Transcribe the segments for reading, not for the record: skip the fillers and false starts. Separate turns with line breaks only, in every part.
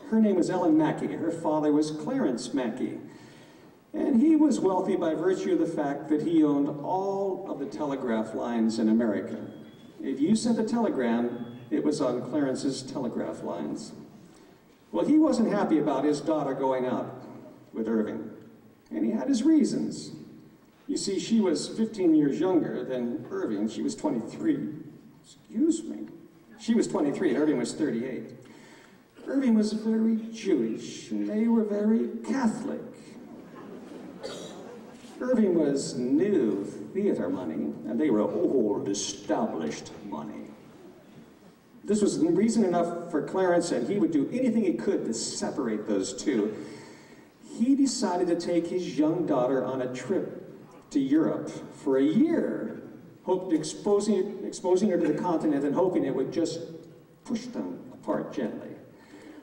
Her name was Ellen Mackey. Her father was Clarence Mackey. And he was wealthy by virtue of the fact that he owned all of the telegraph lines in America. If you sent a telegram, it was on Clarence's telegraph lines. Well, he wasn't happy about his daughter going out with Irving, and he had his reasons. You see, she was 15 years younger than Irving. She was 23. Excuse me. She was 23, and Irving was 38. Irving was very Jewish, and they were very Catholic. Irving was new theater money, and they were old, established money. This was reason enough for Clarence, and he would do anything he could to separate those two. He decided to take his young daughter on a trip to Europe for a year, exposing her to the continent and hoping it would just push them apart gently.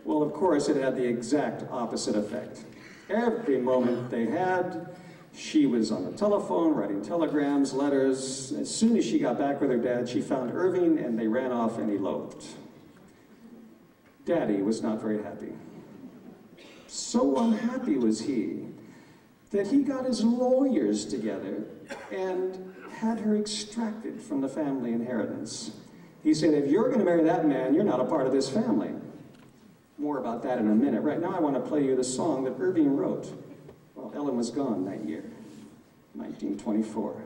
Well, of course, it had the exact opposite effect. Every moment they had, she was on the telephone, writing telegrams, letters. As soon as she got back with her dad, she found Irving, and they ran off and eloped. Daddy was not very happy. So unhappy was he that he got his lawyers together and had her extracted from the family inheritance. He said, if you're going to marry that man, you're not a part of this family. More about that in a minute. Right now I want to play you the song that Irving wrote while Ellen was gone that year, 1924.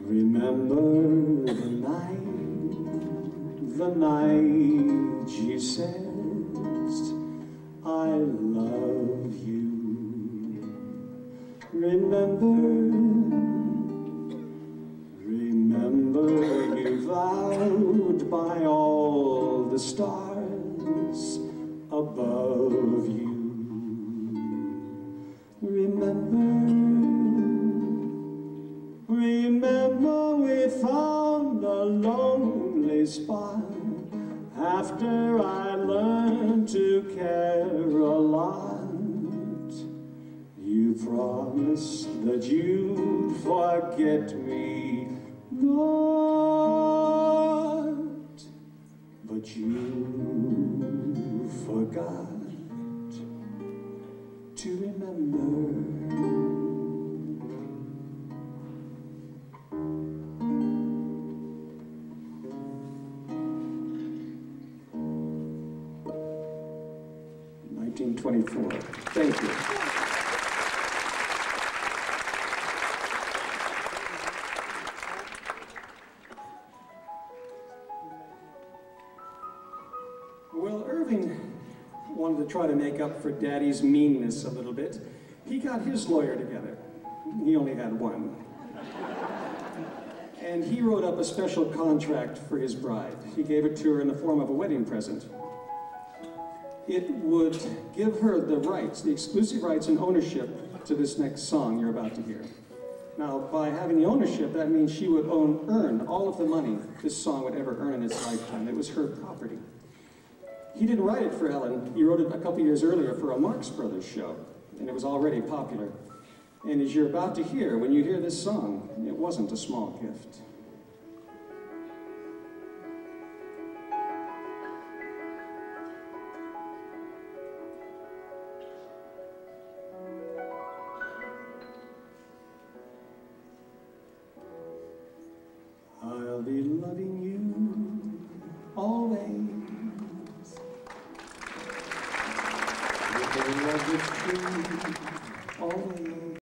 Remember the night you said, I love you. Remember you vowed by all the stars above you. Remember we found a lonely spot after I learned to care a lot. You promised that you'd forget me not, but you forgot to remember. 1924. Thank you. Well, Irving wanted to try to make up for Daddy's meanness a little bit. He got his lawyer together. He only had one. And he wrote up a special contract for his bride. He gave it to her in the form of a wedding present. It would give her the rights, the exclusive rights and ownership to this next song you're about to hear. Now, by having the ownership, that means she would earn all of the money this song would ever earn in its lifetime. It was her property. He didn't write it for Ellen. He wrote it a couple years earlier for a Marx Brothers show, and it was already popular. And as you're about to hear, when you hear this song, it wasn't a small gift. I'll be loving you always. With a love that's true always.